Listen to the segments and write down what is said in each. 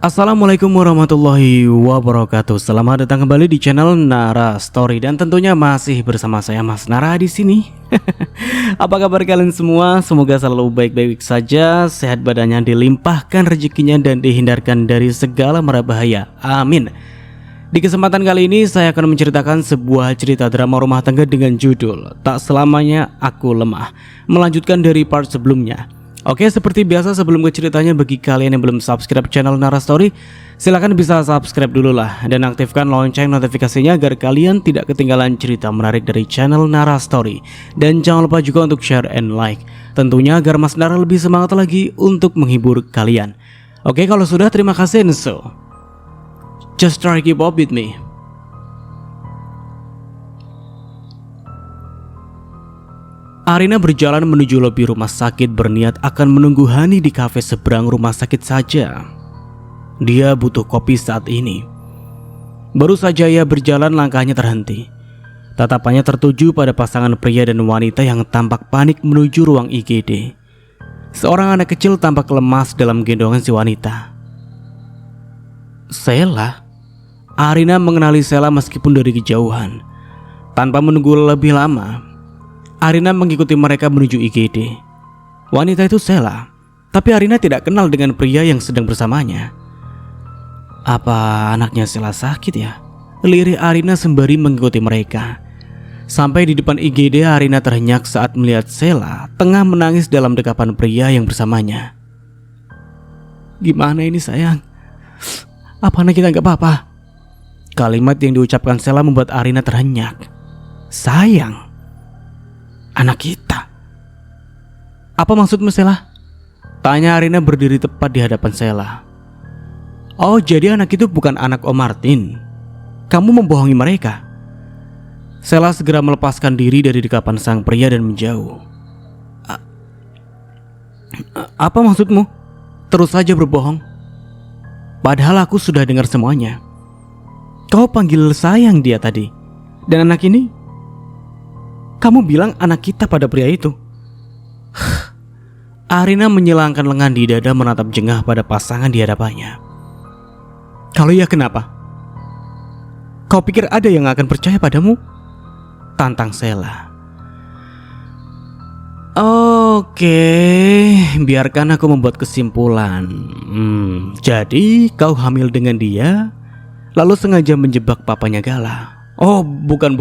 Assalamualaikum warahmatullahi wabarakatuh. Selamat datang kembali di channel Nara Story dan tentunya masih bersama saya Mas Nara di sini. Apa kabar kalian semua? Semoga selalu baik-baik saja, sehat badannya, dilimpahkan rezekinya dan dihindarkan dari segala mara bahaya. Amin. Di kesempatan kali ini saya akan menceritakan sebuah cerita drama rumah tangga dengan judul Tak Selamanya Aku Lemah, melanjutkan dari part sebelumnya. Oke, seperti biasa sebelum ke ceritanya, bagi kalian yang belum subscribe channel Nara Story, silahkan bisa subscribe dulu lah dan aktifkan lonceng notifikasinya agar kalian tidak ketinggalan cerita menarik dari channel Nara Story. Dan jangan lupa juga untuk share and like, tentunya agar Mas Nara lebih semangat lagi untuk menghibur kalian. Oke, kalau sudah terima kasih, and so just try keep up with me. Arina berjalan menuju lobi rumah sakit, berniat akan menunggu Hani di kafe seberang rumah sakit saja. Dia butuh kopi saat ini. Baru saja ia berjalan, langkahnya terhenti. Tatapannya tertuju pada pasangan pria dan wanita yang tampak panik menuju ruang IGD. Seorang anak kecil tampak lemas dalam gendongan si wanita. Sela. Arina mengenali Sela meskipun dari kejauhan. Tanpa menunggu lebih lama, Arina mengikuti mereka menuju IGD. Wanita itu Sela, tapi Arina tidak kenal dengan pria yang sedang bersamanya. Apa anaknya Sela sakit ya? Lirik Arina sembari mengikuti mereka. Sampai di depan IGD, Arina terhenyak saat melihat Sela tengah menangis dalam dekapan pria yang bersamanya. Gimana ini sayang? Apa anak kita gak apa-apa? Kalimat yang diucapkan Sela membuat Arina terhenyak. Sayang? Anak kita? Apa maksudmu, Sela? Tanya Arina berdiri tepat di hadapan Sela. Oh, jadi anak itu bukan anak Om Martin. Kamu membohongi mereka. Sela segera melepaskan diri dari dekapan sang pria dan menjauh. Apa maksudmu? Terus saja berbohong. Padahal aku sudah dengar semuanya. Kau panggil sayang dia tadi. Dan anak ini? Kamu bilang anak kita pada pria itu. Arina menyilangkan lengan di dada, menatap jengah pada pasangan di hadapannya. Kalau iya kenapa? Kau pikir ada yang akan percaya padamu? Tantang Sela. Oke, biarkan aku membuat kesimpulan. Jadi kau hamil dengan dia, lalu sengaja menjebak papanya Gala. Oh, bukan.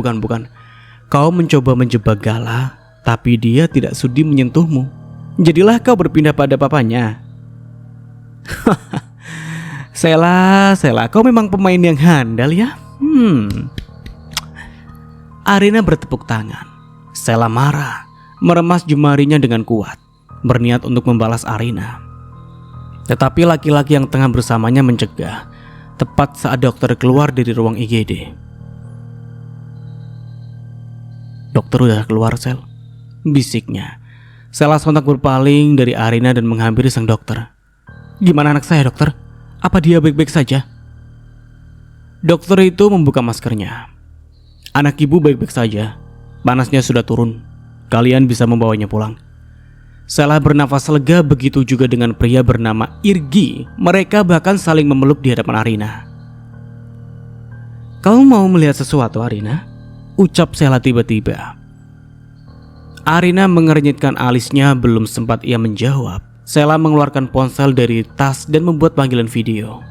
Kau mencoba menjebak Gala, tapi dia tidak sudi menyentuhmu. Jadilah kau berpindah pada papanya. Sela, kau memang pemain yang handal ya. Arina bertepuk tangan. Sela marah, meremas jemarinya dengan kuat, berniat untuk membalas Arina. Tetapi laki-laki yang tengah bersamanya mencegah, tepat saat dokter keluar dari ruang IGD. Dokter udah keluar, Sel, bisiknya. Sela sontak berpaling dari Arina dan menghampiri sang dokter. Gimana anak saya, dokter? Apa dia baik-baik saja? Dokter itu membuka maskernya. Anak ibu baik-baik saja. Panasnya sudah turun. Kalian bisa membawanya pulang. Sela bernafas lega, begitu juga dengan pria bernama Irgi. Mereka bahkan saling memeluk di hadapan Arina. Kau mau melihat sesuatu, Arina? Ucap Sela tiba-tiba. Arina mengernyitkan alisnya, belum sempat ia menjawab. Sela mengeluarkan ponsel dari tas dan membuat panggilan video.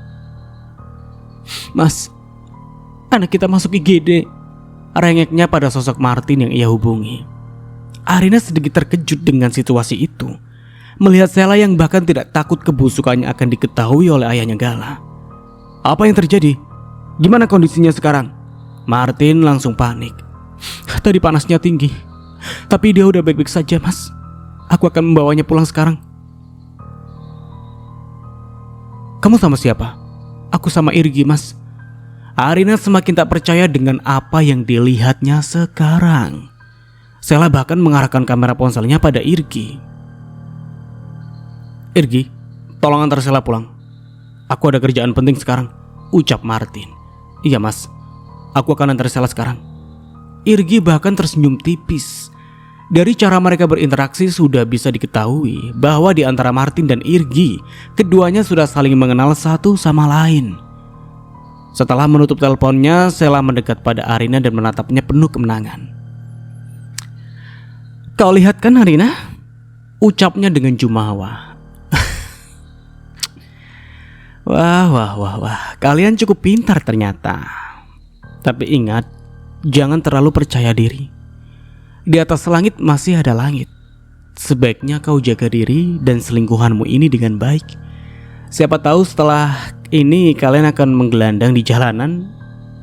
Mas, anak kita masuk IGD. Rengeknya pada sosok Martin yang ia hubungi. Arina sedikit terkejut dengan situasi itu, melihat Sela yang bahkan tidak takut kebusukannya akan diketahui oleh ayahnya Gala. Apa yang terjadi? Gimana kondisinya sekarang? Martin langsung panik. Tadi panasnya tinggi, tapi dia udah baik-baik saja, Mas. Aku akan membawanya pulang sekarang. Kamu sama siapa? Aku sama Irgi, Mas. Arina semakin tak percaya dengan apa yang dilihatnya sekarang. Sela bahkan mengarahkan kamera ponselnya pada Irgi. Irgi, tolong antar Sela pulang. Aku ada kerjaan penting sekarang, ucap Martin. Iya, Mas. Aku akan antar Sela sekarang. Irgi bahkan tersenyum tipis. Dari cara mereka berinteraksi sudah bisa diketahui bahwa di antara Martin dan Irgi, keduanya sudah saling mengenal satu sama lain. Setelah menutup teleponnya, Sheila mendekat pada Arina dan menatapnya penuh kemenangan. "Kau lihat kan Arina?" ucapnya dengan jumawa. Wah, kalian cukup pintar ternyata. Tapi ingat, jangan terlalu percaya diri. Di atas langit masih ada langit. Sebaiknya kau jaga diri dan selingkuhanmu ini dengan baik. Siapa tahu setelah ini kalian akan menggelandang di jalanan,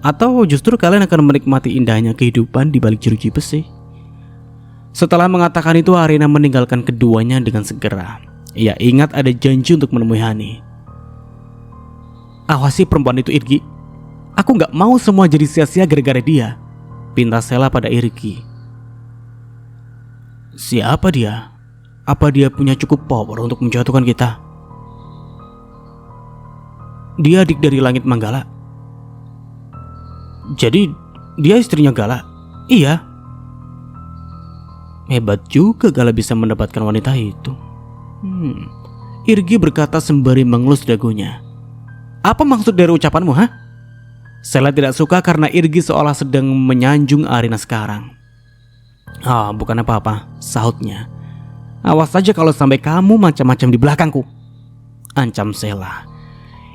atau justru kalian akan menikmati indahnya kehidupan di balik jeruji besi. Setelah mengatakan itu, Arina meninggalkan keduanya dengan segera. Ia ingat ada janji untuk menemui Hani. "Awasi perempuan itu, Irgi. Aku gak mau semua jadi sia-sia gara-gara dia," pinta Sheila pada Irgi. "Siapa dia? Apa dia punya cukup power untuk menjatuhkan kita?" "Dia adik dari Langit Manggala." "Jadi dia istrinya Gala?" "Iya." "Hebat juga Gala bisa mendapatkan wanita itu." Irgi berkata sembari mengelus dagunya. "Apa maksud dari ucapanmu, ha?" Sheila tidak suka karena Irgi seolah sedang menyanjung Arina sekarang. Bukan apa-apa," sahutnya. "Awas saja kalau sampai kamu macam-macam di belakangku," ancam Sheila.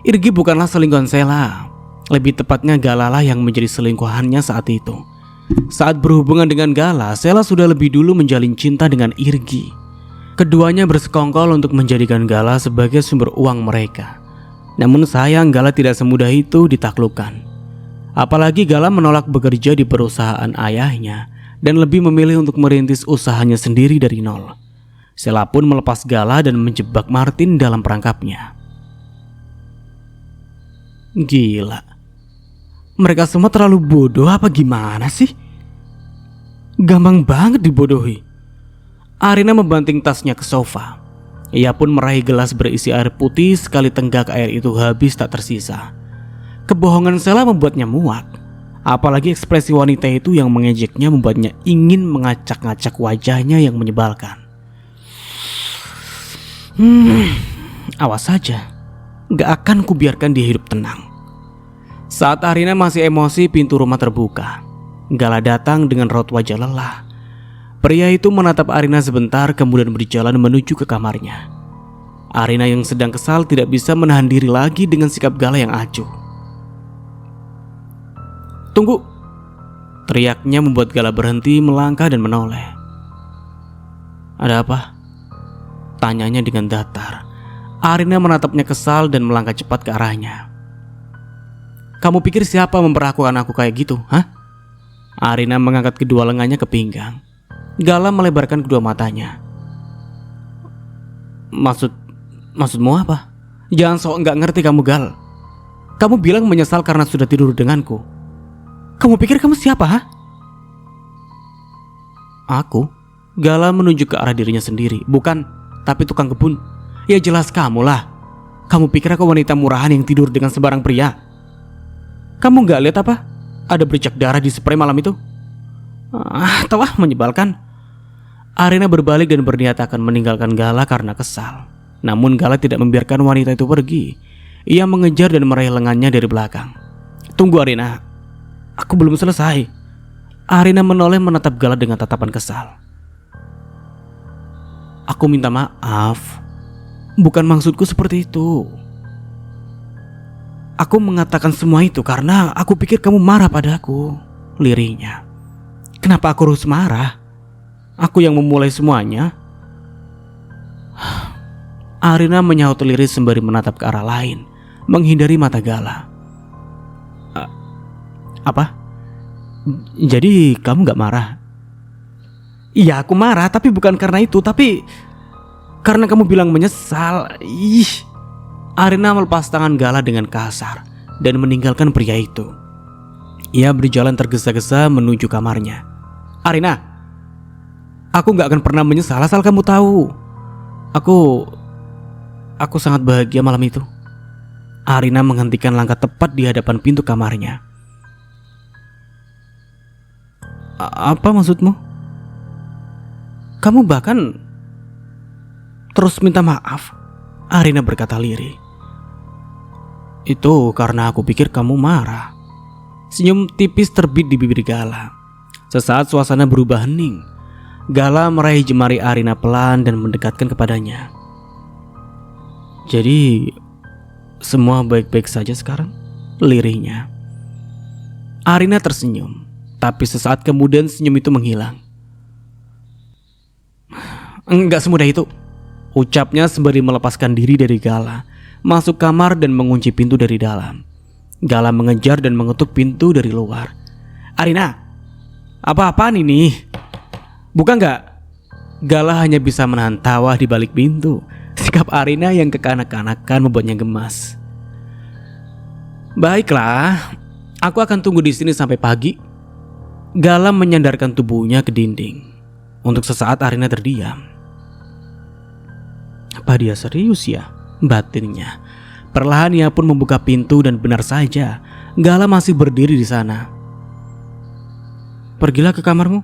Irgi bukanlah selingkuhan Sheila. Lebih tepatnya Gala lah yang menjadi selingkuhannya saat itu. Saat berhubungan dengan Gala, Sheila sudah lebih dulu menjalin cinta dengan Irgi. Keduanya bersekongkol untuk menjadikan Gala sebagai sumber uang mereka. Namun sayang, Gala tidak semudah itu ditaklukkan. Apalagi Gala menolak bekerja di perusahaan ayahnya dan lebih memilih untuk merintis usahanya sendiri dari nol. Sheila pun melepas Gala dan menjebak Martin dalam perangkapnya. Gila, mereka semua terlalu bodoh apa gimana sih? Gampang banget dibodohi. Arina membanting tasnya ke sofa. Ia pun meraih gelas berisi air putih. Sekali tenggak air itu habis tak tersisa. Kebohongan Sheila membuatnya muak. Apalagi ekspresi wanita itu yang mengejeknya membuatnya ingin mengacak-ngacak wajahnya yang menyebalkan. Awas saja, gak akan kubiarkan dia hidup tenang. Saat Arina masih emosi, pintu rumah terbuka. Gala datang dengan raut wajah lelah. Pria itu menatap Arina sebentar, kemudian berjalan menuju ke kamarnya. Arina yang sedang kesal tidak bisa menahan diri lagi dengan sikap Gala yang acuh. "Tunggu!" teriaknya membuat Gala berhenti melangkah dan menoleh. "Ada apa?" tanyanya dengan datar. Arina menatapnya kesal dan melangkah cepat ke arahnya. "Kamu pikir siapa memperlakukan aku kayak gitu, hah?" Arina mengangkat kedua lengannya ke pinggang. Gala melebarkan kedua matanya. Maksudmu apa? Jangan sok nggak ngerti kamu, Gal. Kamu bilang menyesal karena sudah tidur denganku. Kamu pikir kamu siapa, ha? Aku? Gala menunjuk ke arah dirinya sendiri. Bukan, tapi tukang kebun. Ya jelas kamu lah. Kamu pikir aku wanita murahan yang tidur dengan sembarang pria? Kamu nggak lihat apa? Ada bercak darah di spray malam itu. Tahu menyebalkan. Arina berbalik dan berniat akan meninggalkan Gala karena kesal. Namun Gala tidak membiarkan wanita itu pergi. Ia mengejar dan meraih lengannya dari belakang. "Tunggu Arina, aku belum selesai." Arina menoleh menatap Gala dengan tatapan kesal. "Aku minta maaf. Bukan maksudku seperti itu. Aku mengatakan semua itu karena aku pikir kamu marah padaku," lirihnya. "Kenapa aku harus marah? Aku yang memulai semuanya." Arina menyahut liris sembari menatap ke arah lain, menghindari mata Gala. Apa? Jadi kamu gak marah?" "Iya aku marah, tapi bukan karena itu, tapi karena kamu bilang menyesal." Arina melepas tangan Gala dengan kasar dan meninggalkan pria itu. Ia berjalan tergesa-gesa menuju kamarnya. "Arina, aku gak akan pernah menyesal asal kamu tahu. Aku sangat bahagia malam itu." Arina menghentikan langkah tepat di hadapan pintu kamarnya. "Apa maksudmu?" Kamu bahkan terus minta maaf, Arina berkata lirih. Itu karena aku pikir kamu marah. Senyum tipis terbit di bibir Gala. Sesaat suasana berubah hening. Gala meraih jemari Arina pelan dan mendekatkan kepadanya. Jadi semua baik-baik saja sekarang? Lirihnya. Arina tersenyum, tapi sesaat kemudian senyum itu menghilang. Enggak semudah itu, ucapnya sembari melepaskan diri dari Gala, masuk kamar dan mengunci pintu dari dalam. Gala mengejar dan mengetuk pintu dari luar. Arina, apa-apaan ini? Buka nggak? Gala hanya bisa menahan tawa di balik pintu. Sikap Arina yang kekanak-kanakan membuatnya gemas. Baiklah, aku akan tunggu di sini sampai pagi. Gala menyandarkan tubuhnya ke dinding. Untuk sesaat Arina terdiam. Apa dia serius ya? Batinnya. Perlahan ia pun membuka pintu dan benar saja, Gala masih berdiri di sana. Pergilah ke kamarmu.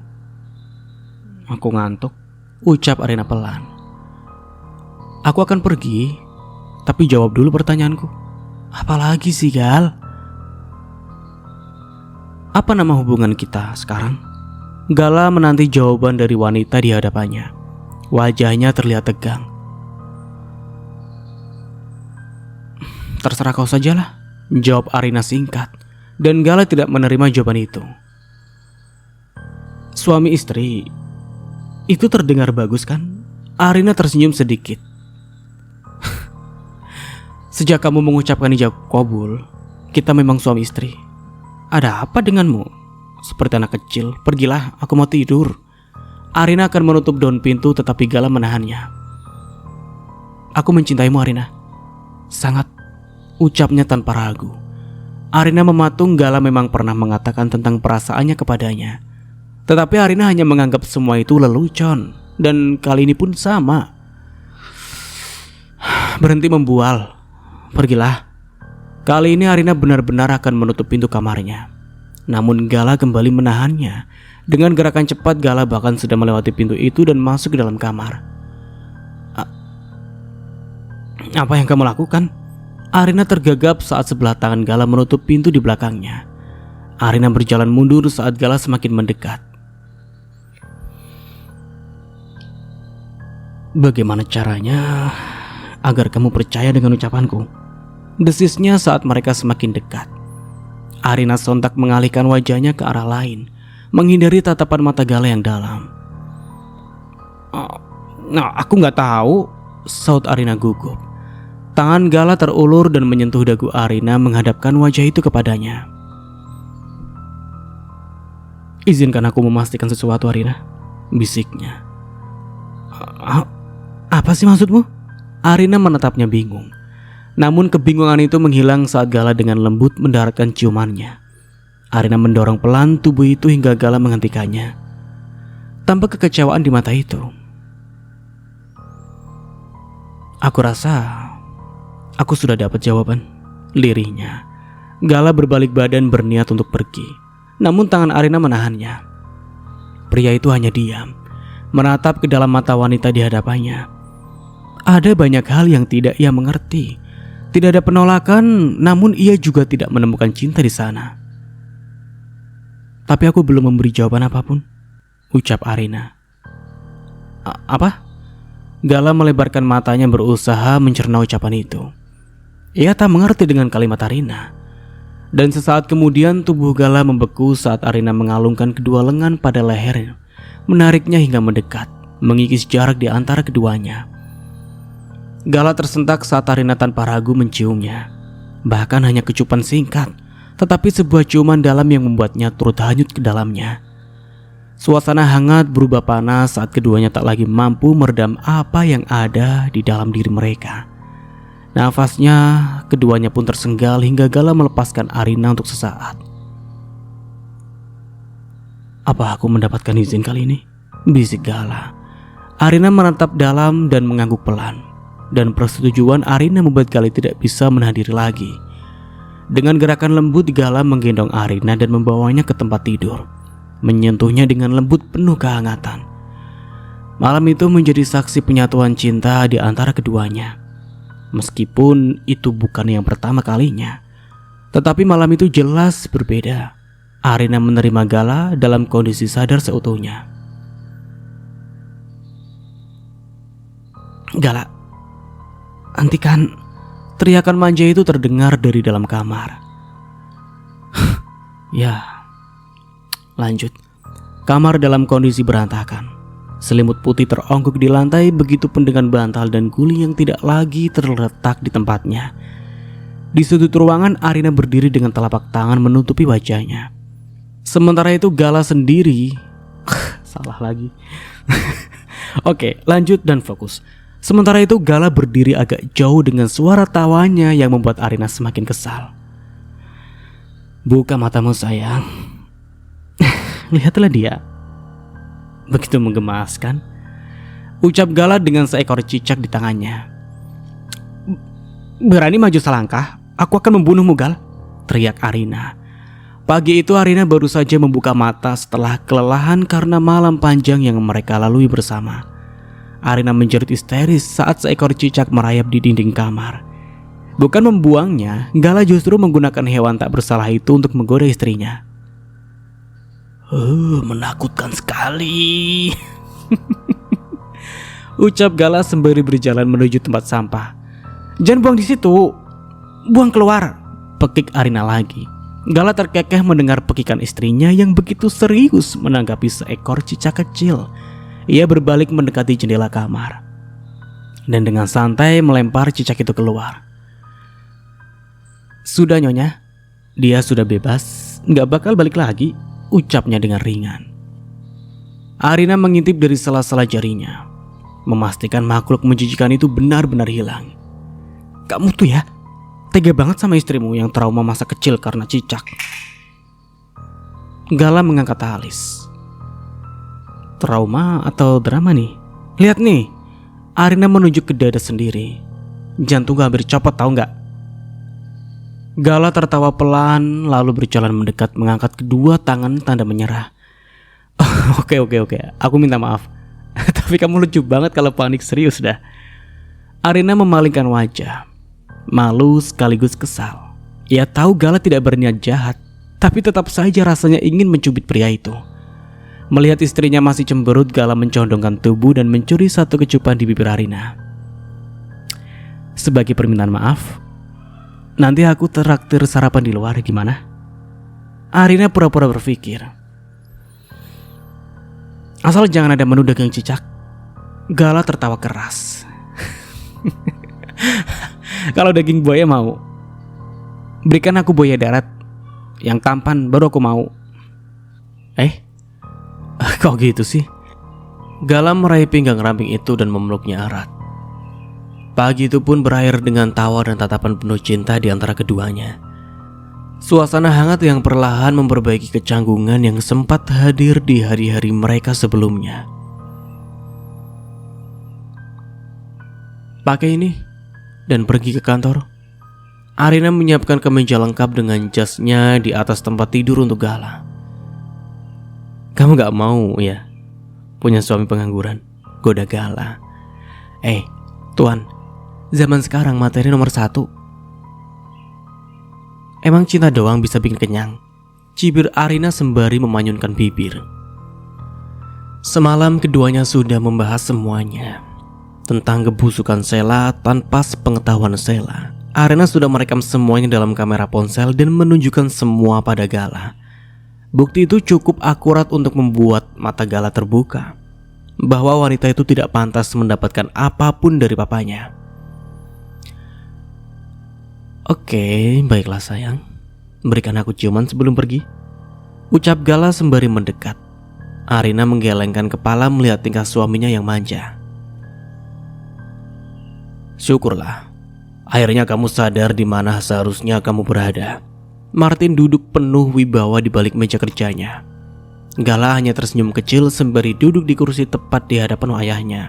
Aku ngantuk, ucap Arina pelan. Aku akan pergi, tapi jawab dulu pertanyaanku. Apalagi sih, Gal? Apa nama hubungan kita sekarang? Gala menanti jawaban dari wanita di hadapannya. Wajahnya terlihat tegang. Terserah kau sajalah, jawab Arina singkat. Dan Gala tidak menerima jawaban itu. Suami istri, itu terdengar bagus kan? Arina tersenyum sedikit. Sejak kamu mengucapkan ijab kabul, kita memang suami istri. Ada apa denganmu? Seperti anak kecil, pergilah, aku mau tidur. Arina akan menutup daun pintu tetapi Gala menahannya. Aku mencintaimu Arina. Sangat, ucapnya tanpa ragu. Arina mematung Gala memang pernah mengatakan tentang perasaannya kepadanya. Tetapi Arina hanya menganggap semua itu lelucon. Dan kali ini pun sama. Berhenti membual. Pergilah. Kali ini Arina benar-benar akan menutup pintu kamarnya. Namun Gala kembali menahannya. Dengan gerakan cepat Gala bahkan sudah melewati pintu itu dan masuk ke dalam kamar. Apa yang kamu lakukan? Arina tergagap saat sebelah tangan Gala menutup pintu di belakangnya. Arina berjalan mundur saat Gala semakin mendekat. Bagaimana caranya agar kamu percaya dengan ucapanku? Desisnya saat mereka semakin dekat. Arina sontak mengalihkan wajahnya ke arah lain, menghindari tatapan mata Gala yang dalam. Aku nggak tahu, saut Arina gugup. Tangan Gala terulur dan menyentuh dagu Arina menghadapkan wajah itu kepadanya. Izinkan aku memastikan sesuatu Arina, bisiknya. Apa sih maksudmu? Arina menatapnya bingung. Namun kebingungan itu menghilang saat Gala dengan lembut mendaratkan ciumannya. Arina mendorong pelan tubuh itu hingga Gala menghentikannya. Tampak kekecewaan di mata itu. Aku rasa aku sudah dapat jawaban, lirihnya. Gala berbalik badan berniat untuk pergi. Namun tangan Arina menahannya. Pria itu hanya diam, menatap ke dalam mata wanita di hadapannya. Ada banyak hal yang tidak ia mengerti. Tidak ada penolakan, namun ia juga tidak menemukan cinta di sana. Tapi aku belum memberi jawaban apapun, ucap Arina. Apa? Gala melebarkan matanya berusaha mencerna ucapan itu. Ia tak mengerti dengan kalimat Arina. Dan sesaat kemudian tubuh Gala membeku saat Arina mengalungkan kedua lengan pada lehernya, menariknya hingga mendekat, mengikis jarak di antara keduanya. Gala tersentak saat Arina tanpa ragu menciumnya. Bahkan hanya kecupan singkat, tetapi sebuah ciuman dalam yang membuatnya turut hanyut ke dalamnya. Suasana hangat berubah panas saat keduanya tak lagi mampu meredam apa yang ada di dalam diri mereka. Nafasnya keduanya pun tersenggal hingga Gala melepaskan Arina untuk sesaat. Apa aku mendapatkan izin kali ini? Bisik Gala. Arina menatap dalam dan mengangguk pelan. Dan persetujuan Arina membuat Gala tidak bisa menahan diri lagi. Dengan gerakan lembut Gala menggendong Arina dan membawanya ke tempat tidur, menyentuhnya dengan lembut penuh kehangatan. Malam itu menjadi saksi penyatuan cinta di antara keduanya. Meskipun itu bukan yang pertama kalinya, tetapi malam itu jelas berbeda. Arina menerima Gala dalam kondisi sadar seutuhnya. "Gala, hentikan!" Teriakan manja itu terdengar dari dalam kamar. Ya, lanjut. Kamar dalam kondisi berantakan. Selimut putih teronggok di lantai, begitu pun dengan bantal dan guling yang tidak lagi terletak di tempatnya. Di sudut ruangan, Arina berdiri dengan telapak tangan menutupi wajahnya. Sementara itu Gala sendiri salah lagi. Oke, lanjut dan fokus. Sementara itu Gala berdiri agak jauh dengan suara tawanya yang membuat Arina semakin kesal. "Buka matamu sayang. Lihatlah dia. Begitu menggemaskan," ucap Gala dengan seekor cicak di tangannya. "Berani maju selangkah, aku akan membunuhmu, Gal," teriak Arina. Pagi itu Arina baru saja membuka mata setelah kelelahan karena malam panjang yang mereka lalui bersama. Arina menjerit histeris saat seekor cicak merayap di dinding kamar. Bukan membuangnya, Gala justru menggunakan hewan tak bersalah itu untuk menggoda istrinya. Menakutkan sekali," ucap Gala sembari berjalan menuju tempat sampah. "Jangan buang di situ, buang keluar," pekik Arina lagi. Gala terkekeh mendengar pekikan istrinya yang begitu serius menanggapi seekor cicak kecil. Ia berbalik mendekati jendela kamar dan dengan santai melempar cicak itu keluar. "Sudah Nyonya, dia sudah bebas, gak bakal balik lagi," ucapnya dengan ringan. Arina mengintip dari sela-sela jarinya, memastikan makhluk menjijikan itu benar-benar hilang. "Kamu tuh ya, tega banget sama istrimu yang trauma masa kecil karena cicak." Gala mengangkat alis. "Trauma atau drama nih? Lihat nih." Arina menunjuk ke dada sendiri. "Jantung gue hampir copot tahu nggak?" Gala tertawa pelan lalu berjalan mendekat mengangkat kedua tangan tanda menyerah. Oke, aku minta maaf. Tapi kamu lucu banget kalau panik serius dah." Arina memalingkan wajah, malu sekaligus kesal. Ia tahu Gala tidak berniat jahat, tapi tetap saja rasanya ingin mencubit pria itu. Melihat istrinya masih cemberut, Gala mencondongkan tubuh dan mencuri satu kecupan di bibir Arina. "Sebagai permintaan maaf, nanti aku traktir sarapan di luar, gimana?" Arina pura-pura berpikir. "Asal jangan ada menu daging cicak." Gala tertawa keras. "Kalau daging buaya mau. Berikan aku buaya darat yang tampan baru aku mau." Kok gitu sih? Gala meraih pinggang ramping itu dan memeluknya erat. Pagi itu pun berakhir dengan tawa dan tatapan penuh cinta di antara keduanya. Suasana hangat yang perlahan memperbaiki kecanggungan yang sempat hadir di hari-hari mereka sebelumnya. "Pakai ini dan pergi ke kantor." Arina menyiapkan kemeja lengkap dengan jasnya di atas tempat tidur untuk Gala. "Kamu gak mau ya punya suami pengangguran?" goda Gala. Tuan, zaman sekarang materi nomor 1. "Emang cinta doang bisa bikin kenyang?" cibir Arina sembari memanyunkan bibir. Semalam keduanya sudah membahas semuanya tentang kebusukan Sheila tanpa sepengetahuan Sheila. Arina sudah merekam semuanya dalam kamera ponsel dan menunjukkan semua pada Gala. Bukti itu cukup akurat untuk membuat mata Gala terbuka bahwa wanita itu tidak pantas mendapatkan apapun dari papanya. "Oke, baiklah sayang. Berikan aku ciuman sebelum pergi," ucap Gala sembari mendekat. Arina menggelengkan kepala melihat tingkah suaminya yang manja. "Syukurlah, akhirnya kamu sadar di mana seharusnya kamu berada." Martin duduk penuh wibawa di balik meja kerjanya. Gala hanya tersenyum kecil sembari duduk di kursi tepat di hadapan ayahnya.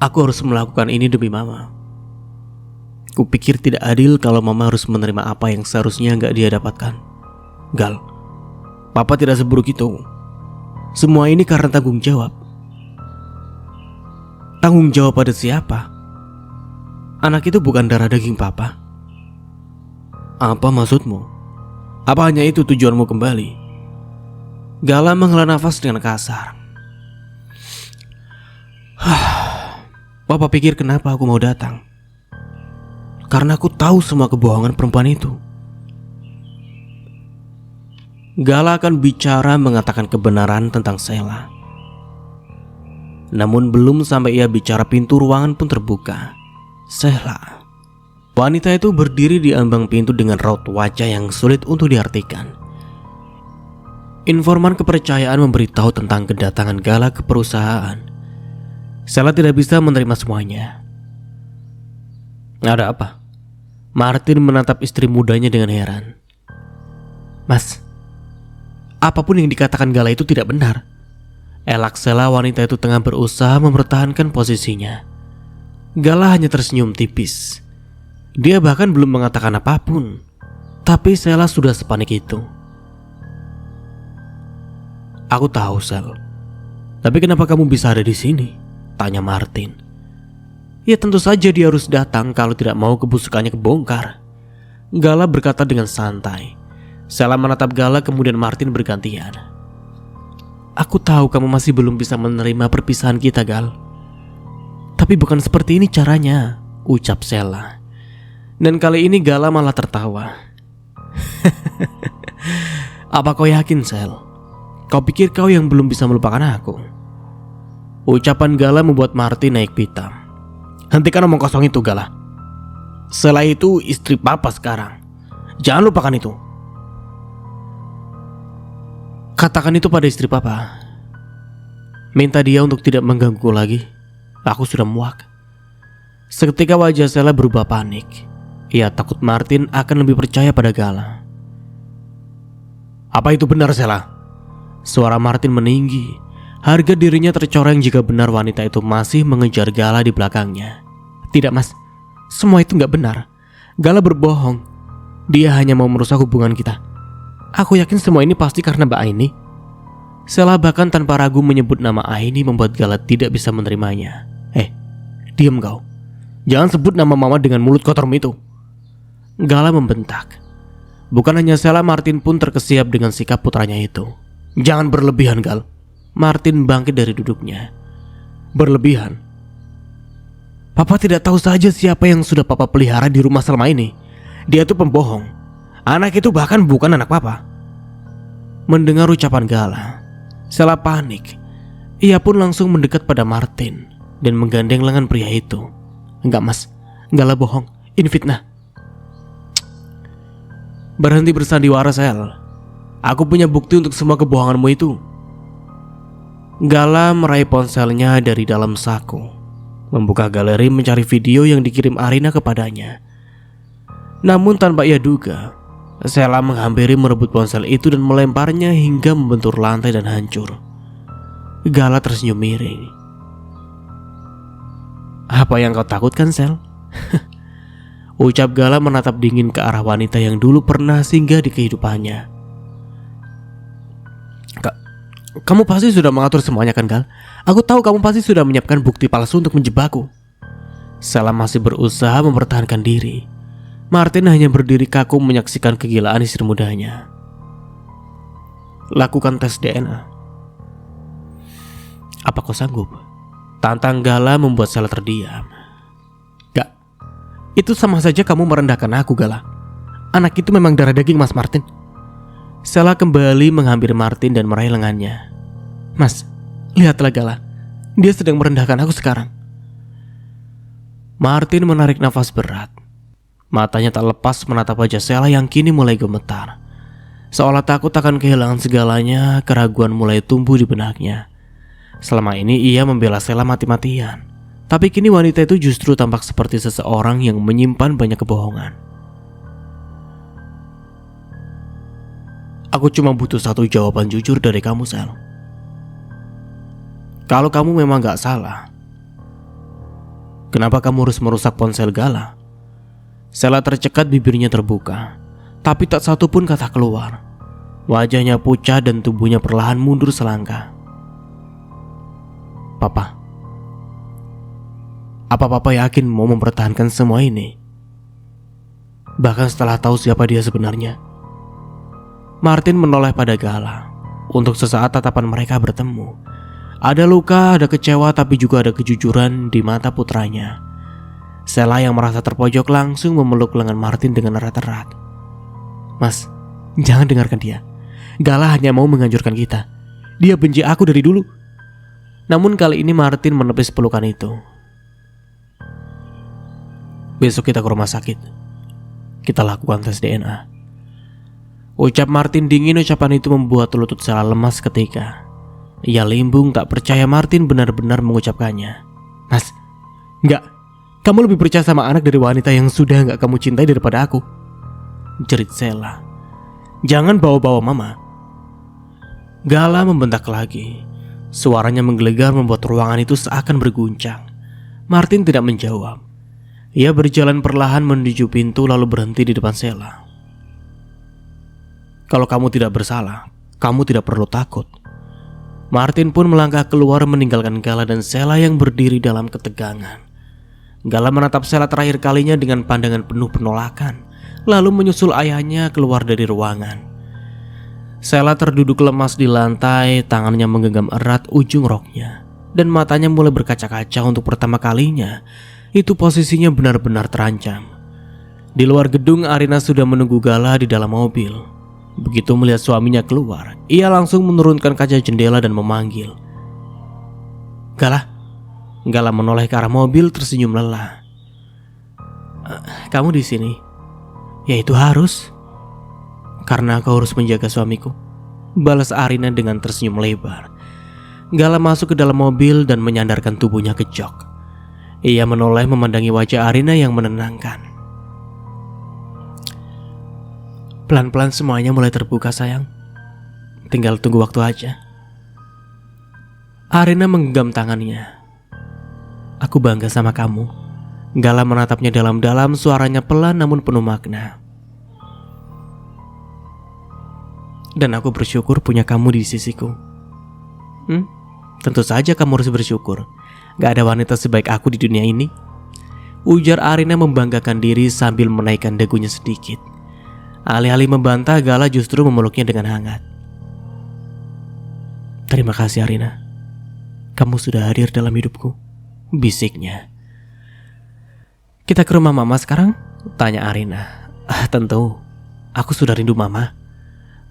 "Aku harus melakukan ini demi Mama. Kupikir tidak adil kalau Mama harus menerima apa yang seharusnya nggak dia dapatkan. Gal, Papa tidak seburuk itu. Semua ini karena tanggung jawab. Tanggung jawab pada siapa? Anak itu bukan darah daging papa. Apa maksudmu? Apa hanya itu tujuanmu kembali? Gala menghela nafas dengan kasar. Papa pikir kenapa aku mau datang? Karena aku tahu semua kebohongan perempuan itu. Gala akan bicara mengatakan kebenaran tentang Sheila. Namun belum sampai ia bicara pintu ruangan pun terbuka. Sheila. Wanita itu berdiri di ambang pintu dengan raut wajah yang sulit untuk diartikan. Informan kepercayaan memberitahu tentang kedatangan Gala ke perusahaan. Sheila tidak bisa menerima semuanya. Ada apa? Martin menatap istri mudanya dengan heran. Mas, apapun yang dikatakan Gala itu tidak benar. Elak Sheila, wanita itu tengah berusaha mempertahankan posisinya. Gala hanya tersenyum tipis. Dia bahkan belum mengatakan apapun. Tapi Sheila sudah sepanik itu. Aku tahu, Shel. Tapi kenapa kamu bisa ada di sini? Tanya Martin. Ya tentu saja dia harus datang kalau tidak mau kebusukannya kebongkar. Gala berkata dengan santai. Sheila menatap Gala, kemudian Martin bergantian. Aku tahu kamu masih belum bisa menerima perpisahan kita, Gal. Tapi bukan seperti ini caranya, ucap Sheila. Dan kali ini Gala malah tertawa. Apa kau yakin, Shel? Kau pikir kau yang belum bisa melupakan aku? Ucapan Gala membuat Martin naik pitam. Hentikan omong kosong itu, Gala. Sheila itu istri papa sekarang. Jangan lupakan itu. Katakan itu pada istri papa. Minta dia untuk tidak mengganggu lagi. Aku sudah muak. Seketika wajah Sheila berubah panik. Ia takut Martin akan lebih percaya pada Gala. Apa itu benar, Sheila? Suara Martin meninggi. Harga dirinya tercoreng jika benar wanita itu masih mengejar Gala di belakangnya. Tidak, Mas. Semua itu gak benar. Gala berbohong. Dia hanya mau merusak hubungan kita. Aku yakin semua ini pasti karena Mbak Aini. Sheila bahkan tanpa ragu menyebut nama Aini membuat Gala tidak bisa menerimanya. Diam kau. Jangan sebut nama mama dengan mulut kotormu itu. Gala membentak. Bukan hanya Sheila, Martin pun terkesiap dengan sikap putranya itu. Jangan berlebihan, Gal. Martin bangkit dari duduknya. Berlebihan? Papa tidak tahu saja siapa yang sudah papa pelihara di rumah selama ini. Dia itu pembohong. Anak itu bahkan bukan anak papa. Mendengar ucapan Gala, Sheila panik. Ia pun langsung mendekat pada Martin dan menggandeng lengan pria itu. Enggak, Mas. Gala bohong. Ini fitnah. Berhenti bersandiwara, Shel. Aku punya bukti untuk semua kebohonganmu itu. Gala meraih ponselnya dari dalam saku, membuka galeri mencari video yang dikirim Arina kepadanya. Namun tanpa ia duga, Sheila menghampiri merebut ponsel itu dan melemparnya hingga membentur lantai dan hancur. Gala tersenyum miring. Apa yang kau takutkan, Shel? Ucap Gala menatap dingin ke arah wanita yang dulu pernah singgah di kehidupannya. Kamu pasti sudah mengatur semuanya, kan, Gal? Aku tahu kamu pasti sudah menyiapkan bukti palsu untuk menjebakku. Sheila masih berusaha mempertahankan diri. Martin hanya berdiri kaku menyaksikan kegilaan istri mudanya. Lakukan tes DNA. Apa kau sanggup? Tantang Gala membuat Sheila terdiam. Gak. Itu sama saja kamu merendahkan aku, Gala. Anak itu memang darah daging, Mas Martin. Sheila kembali menghampiri Martin dan meraih lengannya. Mas, lihatlah Gala. Dia sedang merendahkan aku sekarang. Martin menarik nafas berat. Matanya tak lepas menatap wajah Sheila yang kini mulai gemetar. Seolah takut akan kehilangan segalanya, keraguan mulai tumbuh di benaknya. Selama ini ia membela Sheila mati-matian. Tapi kini wanita itu justru tampak seperti seseorang yang menyimpan banyak kebohongan. Aku cuma butuh satu jawaban jujur dari kamu, Shel. Kalau kamu memang gak salah, kenapa kamu harus merusak ponsel Gala? Sheila tercekat, bibirnya terbuka, tapi tak satu pun kata keluar. Wajahnya pucat dan tubuhnya perlahan mundur selangkah. Papa? Apa Papa yakin mau mempertahankan semua ini? Bahkan setelah tahu siapa dia sebenarnya. Martin menoleh pada Gala. Untuk sesaat tatapan mereka bertemu. Ada luka, ada kecewa, tapi juga ada kejujuran di mata putranya. Sela yang merasa terpojok langsung memeluk lengan Martin dengan erat-erat. Mas, jangan dengarkan dia. Gala hanya mau menghancurkan kita. Dia benci aku dari dulu. Namun kali ini Martin menepis pelukan itu. Besok kita ke rumah sakit. Kita lakukan tes DNA. Ucap Martin dingin. Ucapan itu membuat lutut Sela lemas seketika. Ia limbung tak percaya Martin benar-benar mengucapkannya. Mas, enggak. Kamu lebih percaya sama anak dari wanita yang sudah enggak kamu cintai daripada aku, jerit Sela. Jangan bawa-bawa mama. Gala membentak lagi. Suaranya menggelegar membuat ruangan itu seakan berguncang. Martin tidak menjawab. Ia berjalan perlahan menuju pintu lalu berhenti di depan Sela. Kalau kamu tidak bersalah, kamu tidak perlu takut. Martin pun melangkah keluar meninggalkan Gala dan Sela yang berdiri dalam ketegangan. Gala menatap Sela terakhir kalinya dengan pandangan penuh penolakan, lalu menyusul ayahnya keluar dari ruangan. Sela terduduk lemas di lantai, tangannya menggenggam erat ujung roknya, dan matanya mulai berkaca-kaca untuk pertama kalinya. Itu posisinya benar-benar terancam. Di luar gedung, Arina sudah menunggu Gala di dalam mobil. Begitu melihat suaminya keluar, ia langsung menurunkan kaca jendela dan memanggil. Gala. Gala menoleh ke arah mobil tersenyum lelah. Kamu di sini? Ya itu harus. Karena aku harus menjaga suamiku, balas Arina dengan tersenyum lebar. Gala masuk ke dalam mobil dan menyandarkan tubuhnya ke jok. Ia menoleh memandangi wajah Arina yang menenangkan. Pelan-pelan semuanya mulai terbuka sayang. Tinggal tunggu waktu aja. Arina menggenggam tangannya. Aku bangga sama kamu. Gala menatapnya dalam-dalam, suaranya pelan namun penuh makna. Dan aku bersyukur punya kamu di sisiku. Tentu saja kamu harus bersyukur. Gak ada wanita sebaik aku di dunia ini, ujar Arina membanggakan diri sambil menaikkan dagunya sedikit. Alih-alih membantah, Gala justru memeluknya dengan hangat. Terima kasih Arina. Kamu sudah hadir dalam hidupku, bisiknya. Kita ke rumah mama sekarang? Tanya Arina. Tentu. Aku sudah rindu mama.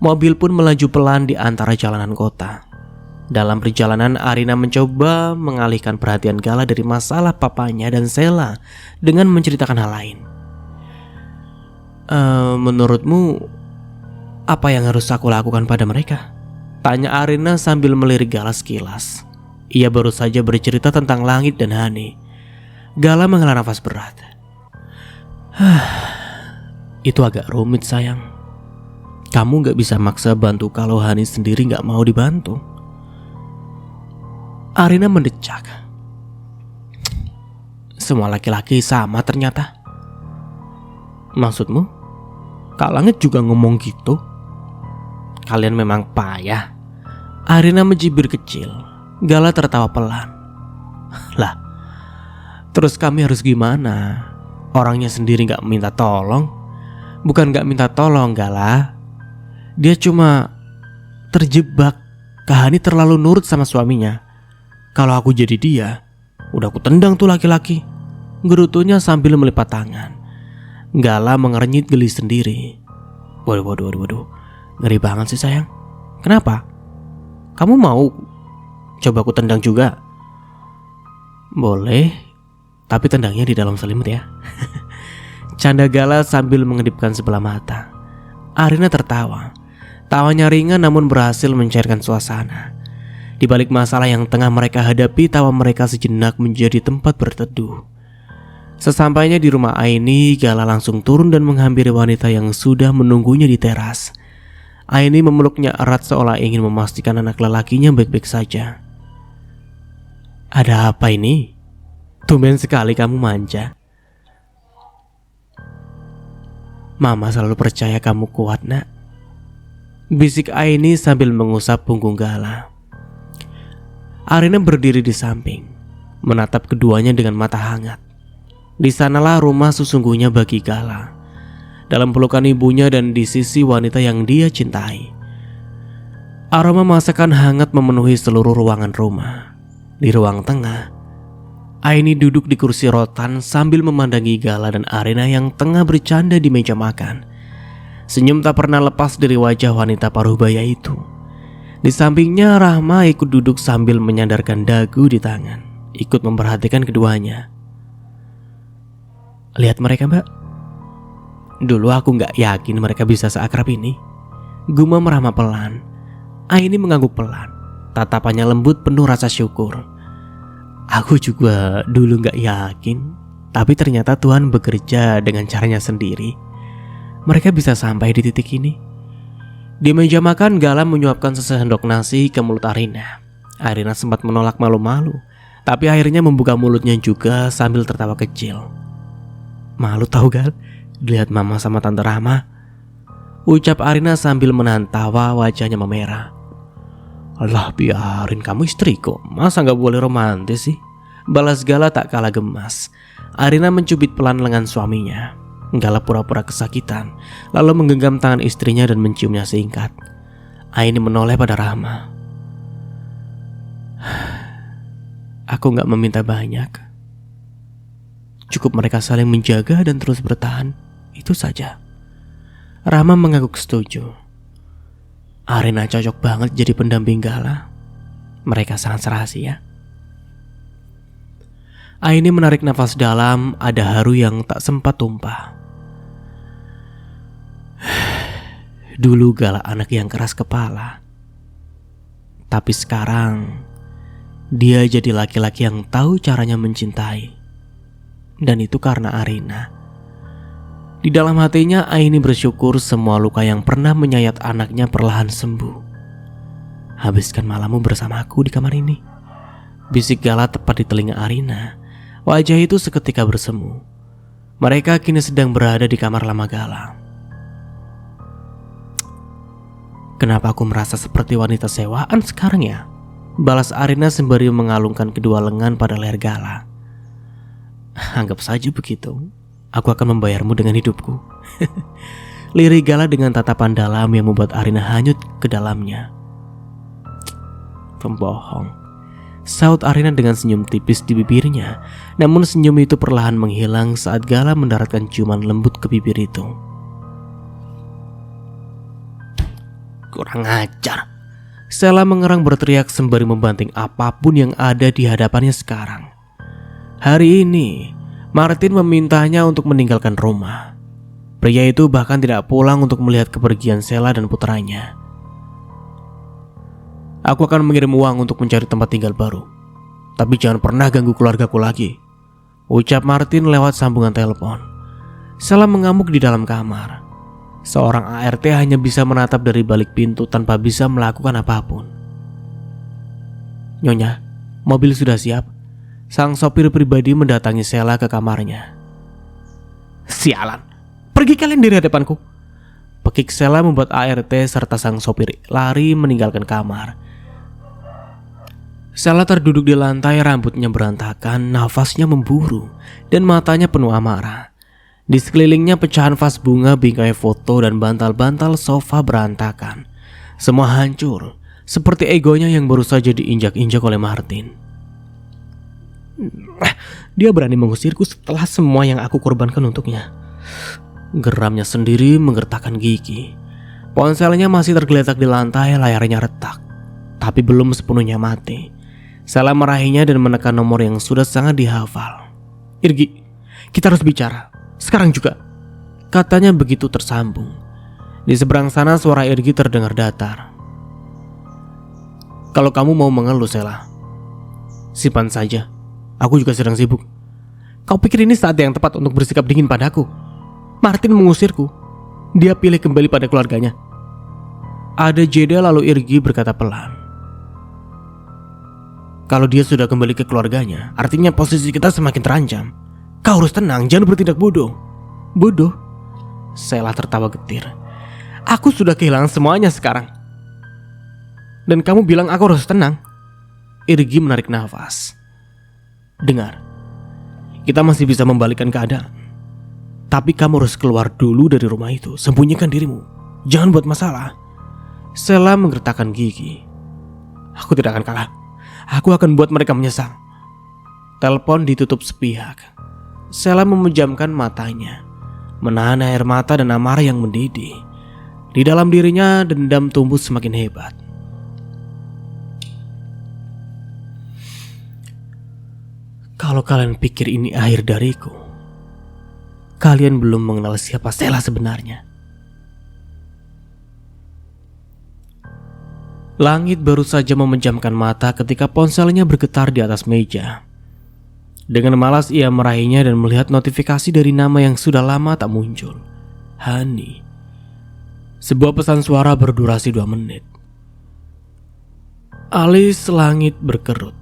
Mobil pun melaju pelan di antara jalanan kota. Dalam perjalanan, Arina mencoba mengalihkan perhatian Gala dari masalah papanya dan Sela dengan menceritakan hal lain. Menurutmu, apa yang harus aku lakukan pada mereka? Tanya Arina sambil melirik Gala sekilas. Ia baru saja bercerita tentang langit dan Hani. Gala menghela nafas berat. Itu agak rumit sayang. Kamu gak bisa maksa bantu kalau Hani sendiri gak mau dibantu. Arina mendecak. Semua laki-laki sama ternyata. Maksudmu? Kak Langit juga ngomong gitu? Kalian memang payah. Arina mencibir kecil. Gala tertawa pelan. Lah, terus kami harus gimana? Orangnya sendiri gak minta tolong. Bukan gak minta tolong Gala, dia cuma terjebak. Kak Hani terlalu nurut sama suaminya. Kalau aku jadi dia, udah aku tendang tuh laki-laki, gerutunya sambil melipat tangan. Gala mengernyit geli sendiri. Waduh, ngeri banget sih sayang. Kenapa? Kamu mau coba aku tendang juga? Boleh, tapi tendangnya di dalam selimut ya. Canda Gala sambil mengedipkan sebelah mata. Arina tertawa. Tawanya ringan namun berhasil mencairkan suasana. Di balik masalah yang tengah mereka hadapi, tawa mereka sejenak menjadi tempat berteduh. Sesampainya di rumah Aini, Gala langsung turun dan menghampiri wanita yang sudah menunggunya di teras. Aini memeluknya erat seolah ingin memastikan anak lelakinya baik-baik saja. Ada apa ini? Tumben sekali kamu manja. Mama selalu percaya kamu kuat nak, bisik Aini sambil mengusap punggung Gala. Arina berdiri di samping, menatap keduanya dengan mata hangat. Di sanalah rumah sesungguhnya bagi Gala, dalam pelukan ibunya dan di sisi wanita yang dia cintai. Aroma masakan hangat memenuhi seluruh ruangan rumah. Di ruang tengah, Aini duduk di kursi rotan sambil memandangi Gala dan Arina yang tengah bercanda di meja makan. Senyum tak pernah lepas dari wajah wanita paruh baya itu. Di sampingnya Rahma ikut duduk sambil menyandarkan dagu di tangan, ikut memperhatikan keduanya. Lihat mereka, Mbak. Dulu aku gak yakin mereka bisa seakrab ini. Gumam Rahma pelan. Aini mengangguk pelan. Tatapannya lembut penuh rasa syukur. Aku juga dulu gak yakin, tapi ternyata Tuhan bekerja dengan caranya sendiri. Mereka bisa sampai di titik ini. Di meja makan, Gala menyuapkan sesendok nasi ke mulut Arina. Arina sempat menolak malu-malu, tapi akhirnya membuka mulutnya juga sambil tertawa kecil. Malu tahu Gal, lihat mama sama tante Rahma, ucap Arina sambil menahan tawa, wajahnya memerah. Alah, biarin, kamu istriku, masa gak boleh romantis sih? Balas Gala tak kalah gemas. Arina mencubit pelan lengan suaminya. Gala pura-pura kesakitan, lalu menggenggam tangan istrinya dan menciumnya singkat. Aini menoleh pada Rahma. Aku gak meminta banyak. Cukup mereka saling menjaga dan terus bertahan, itu saja. Rahma mengangguk setuju. Arina cocok banget jadi pendamping Gala. Mereka sangat serasi ya. Aini menarik nafas dalam, ada haru yang tak sempat tumpah. Dulu Gala anak yang keras kepala, tapi sekarang dia jadi laki-laki yang tahu caranya mencintai. Dan itu karena Arina. Di dalam hatinya Aini bersyukur semua luka yang pernah menyayat anaknya perlahan sembuh. Habiskan malammu bersamaku di kamar ini, bisik Gala tepat di telinga Arina. Wajah itu seketika bersemu. Mereka kini sedang berada di kamar lama Gala. Kenapa aku merasa seperti wanita sewaan sekarang ya? Balas Arina sembari mengalungkan kedua lengan pada leher Gala. Anggap saja begitu. Aku akan membayarmu dengan hidupku. Lirik Gala dengan tatapan dalam yang membuat Arina hanyut ke dalamnya. Pembohong, saut Arina dengan senyum tipis di bibirnya. Namun senyum itu perlahan menghilang saat Gala mendaratkan ciuman lembut ke bibir itu. Kurang ajar. Sela mengerang berteriak sembari membanting apapun yang ada di hadapannya sekarang. Hari ini Martin memintanya untuk meninggalkan rumah. Pria itu bahkan tidak pulang untuk melihat kepergian Sela dan putranya. Aku akan mengirim uang untuk mencari tempat tinggal baru, tapi jangan pernah ganggu keluargaku lagi, ucap Martin lewat sambungan telepon. Sela mengamuk di dalam kamar. Seorang ART hanya bisa menatap dari balik pintu tanpa bisa melakukan apapun. Nyonya, mobil sudah siap. Sang sopir pribadi mendatangi Sela ke kamarnya. Sialan, pergi kalian dari hadapanku. Pekik Sela membuat ART serta sang sopir lari meninggalkan kamar. Sela terduduk di lantai, rambutnya berantakan, nafasnya memburu, dan matanya penuh amarah. Di sekelilingnya pecahan vas bunga, bingkai foto, dan bantal-bantal sofa berantakan. Semua hancur, seperti egonya yang baru saja diinjak-injak oleh Martin. Dia berani mengusirku setelah semua yang aku korbankan untuknya. Geramnya sendiri menggertakkan gigi. Ponselnya masih tergeletak di lantai, layarnya retak, tapi belum sepenuhnya mati. Sela meraihnya dan menekan nomor yang sudah sangat dihafal. Irgi, kita harus bicara, sekarang juga, katanya begitu tersambung. Di seberang sana suara Irgi terdengar datar. Kalau kamu mau mengeluh Sela, simpan saja. Aku juga sedang sibuk. Kau pikir ini saat yang tepat untuk bersikap dingin padaku? Martin mengusirku. Dia pilih kembali pada keluarganya. Ada jeda lalu Irgi berkata pelan. Kalau dia sudah kembali ke keluarganya, artinya posisi kita semakin terancam. Kau harus tenang, jangan bertindak bodoh. Bodoh? Sela tertawa getir. Aku sudah kehilangan semuanya sekarang. Dan kamu bilang aku harus tenang. Irgi menarik nafas. Dengar, kita masih bisa membalikkan keadaan. Tapi kamu harus keluar dulu dari rumah itu. Sembunyikan dirimu. Jangan buat masalah. Sela menggertakkan gigi. Aku tidak akan kalah. Aku akan buat mereka menyesal. Telepon ditutup sepihak. Sela memejamkan matanya, menahan air mata dan amarah yang mendidih. Di dalam dirinya dendam tumbuh semakin hebat. Kalau kalian pikir ini akhir dariku, kalian belum mengenal siapa Sela sebenarnya. Langit baru saja memejamkan mata ketika ponselnya bergetar di atas meja. Dengan malas ia meraihnya dan melihat notifikasi dari nama yang sudah lama tak muncul. Hani. Sebuah pesan suara berdurasi 2 menit. Alis Langit berkerut.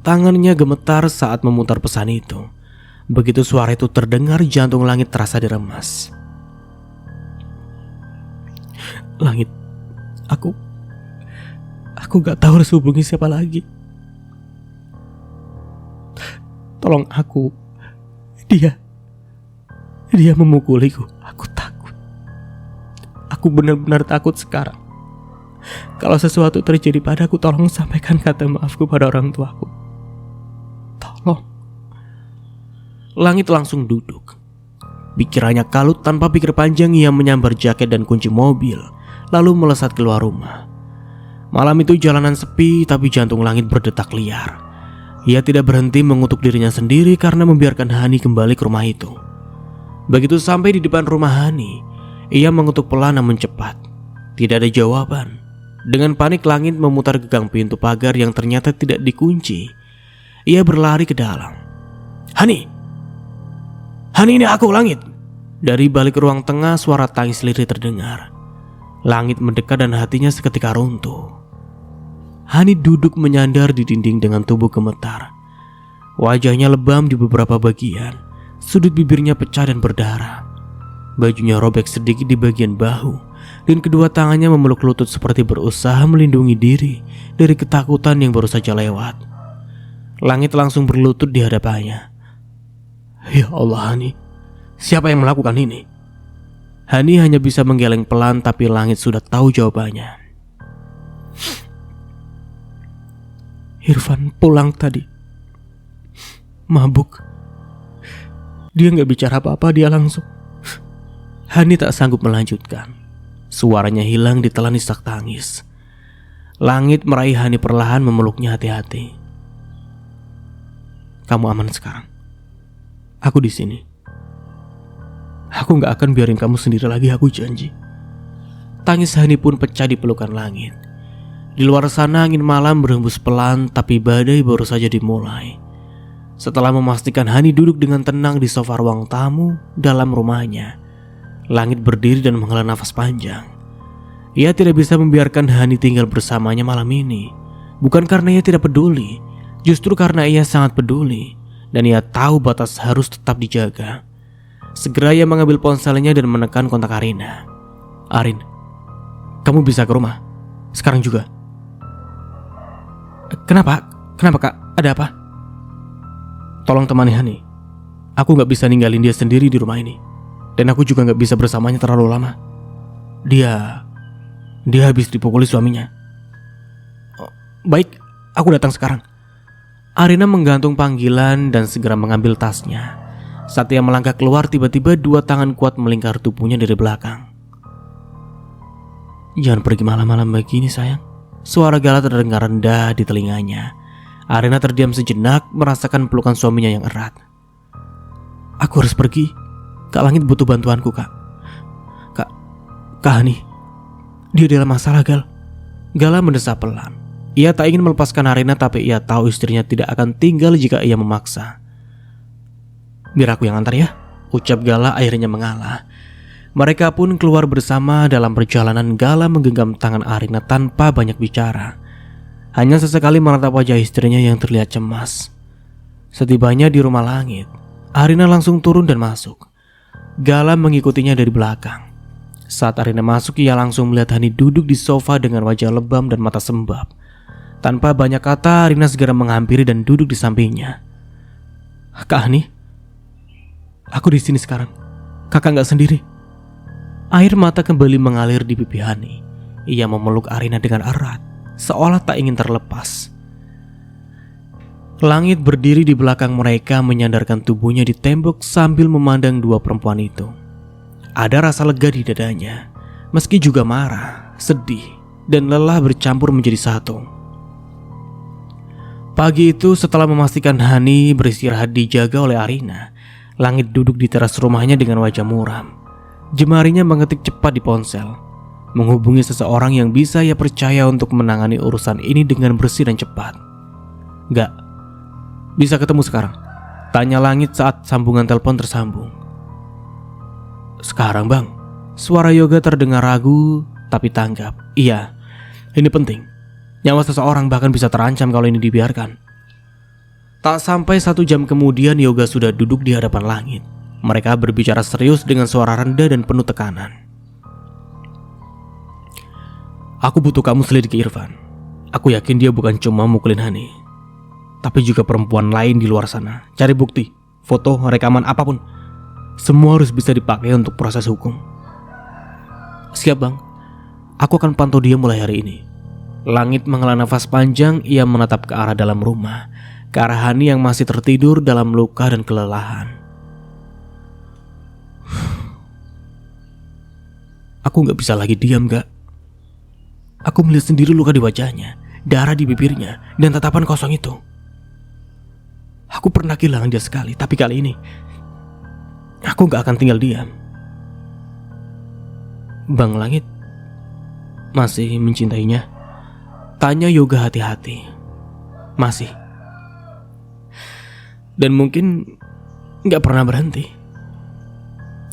Tangannya gemetar saat memutar pesan itu. Begitu suara itu terdengar, jantung Langit terasa diremas. Langit, aku gak tahu harus hubungi siapa lagi. Tolong aku. Dia memukuliku. Aku takut. Aku benar-benar takut sekarang. Kalau sesuatu terjadi padaku, tolong sampaikan kata maafku pada orang tuaku. Tolong. Langit langsung duduk. Pikirannya kalut. Tanpa pikir panjang ia menyambar jaket dan kunci mobil, lalu melesat keluar rumah. Malam itu jalanan sepi, tapi jantung Langit berdetak liar. Ia tidak berhenti mengutuk dirinya sendiri karena membiarkan Hani kembali ke rumah itu. Begitu sampai di depan rumah Hani, ia mengetuk pelan namun cepat. Tidak ada jawaban. Dengan panik Langit memutar gegang pintu pagar yang ternyata tidak dikunci. Ia berlari ke dalam. Hani! Hani, ini aku, Langit! Dari balik ruang tengah suara tangis lirih terdengar. Langit mendekat dan hatinya seketika runtuh. Hani duduk menyandar di dinding dengan tubuh gemetar. Wajahnya lebam di beberapa bagian. Sudut bibirnya pecah dan berdarah. Bajunya robek sedikit di bagian bahu, dan kedua tangannya memeluk lutut seperti berusaha melindungi diri dari ketakutan yang baru saja lewat. Langit langsung berlutut di hadapannya. Ya Allah, Hani, siapa yang melakukan ini? Hani hanya bisa menggeleng pelan, tapi Langit sudah tahu jawabannya. Irfan pulang tadi. Mabuk. Dia gak bicara apa-apa, dia langsung. Hani tak sanggup melanjutkan. Suaranya hilang ditelan isak tangis. Langit meraih Hani perlahan, memeluknya hati-hati. Kamu aman sekarang. Aku di sini. Aku gak akan biarin kamu sendiri lagi, aku janji. Tangis Hani pun pecah di pelukan Langit. Di luar sana angin malam berhembus pelan, tapi badai baru saja dimulai. Setelah memastikan Hani duduk dengan tenang di sofa ruang tamu dalam rumahnya, Langit berdiri dan menghela nafas panjang. Ia tidak bisa membiarkan Hani tinggal bersamanya malam ini. Bukan karena ia tidak peduli, justru karena ia sangat peduli. Dan ia tahu batas harus tetap dijaga. Segera ia mengambil ponselnya dan menekan kontak Arina. Arin, kamu bisa ke rumah sekarang juga. Kenapa? Kenapa, Kak? Ada apa? Tolong temani Hani. Aku gak bisa ninggalin dia sendiri di rumah ini. Dan aku juga gak bisa bersamanya terlalu lama. Dia habis dipukuli suaminya. Oh, baik, aku datang sekarang. Arina menggantung panggilan dan segera mengambil tasnya. Saat ia melangkah keluar, tiba-tiba 2 tangan kuat melingkar tubuhnya dari belakang. Jangan pergi malam-malam begini, sayang. Suara Gala terdengar rendah di telinganya. Arina terdiam sejenak, merasakan pelukan suaminya yang erat. Aku harus pergi. Kak Langit butuh bantuanku, Kak. Kak Hani, dia dalam masalah, Gal. Gala mendesah pelan. Ia tak ingin melepaskan Arina, tapi ia tahu istrinya tidak akan tinggal jika ia memaksa. Biar aku yang antar ya, ucap Gala akhirnya mengalah. Mereka pun keluar bersama. Dalam perjalanan Gala menggenggam tangan Arina tanpa banyak bicara. Hanya sesekali menatap wajah istrinya yang terlihat cemas. Setibanya di rumah Langit, Arina langsung turun dan masuk. Gala mengikutinya dari belakang. Saat Arina masuk, ia langsung melihat Hani duduk di sofa dengan wajah lebam dan mata sembab. Tanpa banyak kata, Arina segera menghampiri dan duduk di sampingnya. Kak Hani, aku di sini sekarang. Kakak nggak sendiri. Air mata kembali mengalir di pipi Hani. Ia memeluk Arina dengan erat, seolah tak ingin terlepas. Langit berdiri di belakang mereka, menyandarkan tubuhnya di tembok sambil memandang dua perempuan itu. Ada rasa lega di dadanya, meski juga marah, sedih, dan lelah bercampur menjadi satu. Pagi itu setelah memastikan Hani beristirahat dijaga oleh Arina, Langit duduk di teras rumahnya dengan wajah muram. Jemarinya mengetik cepat di ponsel, menghubungi seseorang yang bisa ia percaya untuk menangani urusan ini dengan bersih dan cepat. Gak, bisa ketemu sekarang? Tanya Langit saat sambungan telepon tersambung. Sekarang bang, suara Yoga terdengar ragu tapi tanggap. Iya, ini penting. Nyawa seseorang bahkan bisa terancam kalau ini dibiarkan. Tak sampai 1 jam kemudian Yoga sudah duduk di hadapan Langit. Mereka berbicara serius dengan suara rendah dan penuh tekanan. Aku butuh kamu selidiki Irfan. Aku yakin dia bukan cuma mukulin Hani, tapi juga perempuan lain di luar sana. Cari bukti, foto, rekaman, apapun. Semua harus bisa dipakai untuk proses hukum. Siap bang, aku akan pantau dia mulai hari ini. Langit menghela nafas panjang, ia menatap ke arah dalam rumah, ke arah Hani yang masih tertidur dalam luka dan kelelahan. Aku gak bisa lagi diam gak. Aku melihat sendiri luka di wajahnya, darah di bibirnya, dan tatapan kosong itu. Aku pernah kehilangan dia sekali, tapi kali ini aku gak akan tinggal diam. Bang Langit masih mencintainya? Tanya Yoga hati-hati. Masih. Dan mungkin gak pernah berhenti.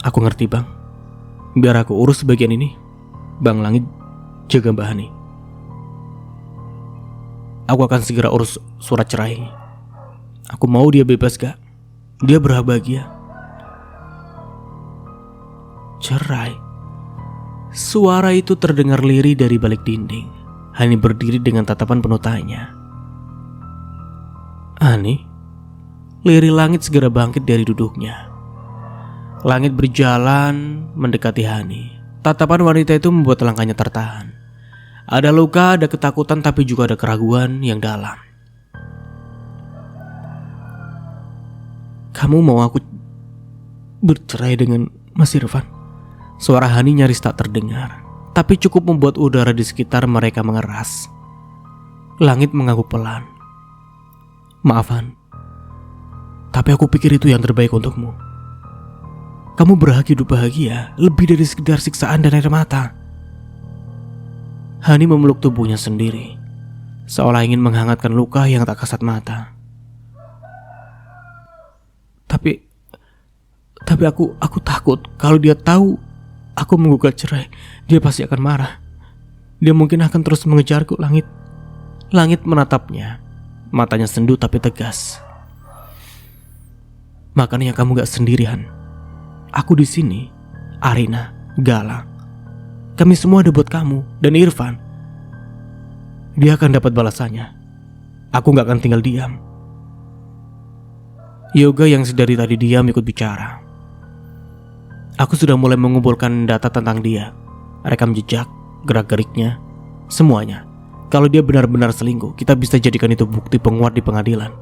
Aku ngerti bang. Biar aku urus bagian ini. Bang Langit jaga Mbak Hani. Aku akan segera urus surat cerai. Aku mau dia bebas gak. Dia berhak bahagia. Cerai. Suara itu terdengar lirih dari balik dinding. Hani berdiri dengan tatapan penuh tanya. Hani? Lirih Langit segera bangkit dari duduknya. Langit berjalan mendekati Hani. Tatapan wanita itu membuat langkahnya tertahan. Ada luka, ada ketakutan, tapi juga ada keraguan yang dalam. Kamu mau aku bercerai dengan Mas Irfan? Suara Hani nyaris tak terdengar, tapi cukup membuat udara di sekitar mereka mengeras. Langit mengangguk pelan. Maaf Han, tapi aku pikir itu yang terbaik untukmu. Kamu berhak hidup bahagia, lebih dari sekedar siksaan dan air mata. Hani memeluk tubuhnya sendiri, seolah ingin menghangatkan luka yang tak kasat mata. Tapi aku takut kalau dia tahu aku menggugat cerai, dia pasti akan marah. Dia mungkin akan terus mengejarku. Langit menatapnya, matanya sendu tapi tegas. Makanya kamu gak sendirian. Aku di sini, Arina, Galang. Kami semua ada buat kamu dan Irfan. Dia akan dapat balasannya. Aku gak akan tinggal diam. Yoga yang sedari tadi diam ikut bicara. Aku sudah mulai mengumpulkan data tentang dia, rekam jejak, gerak-geriknya, semuanya. Kalau dia benar-benar selingkuh, kita bisa jadikan itu bukti penguat di pengadilan.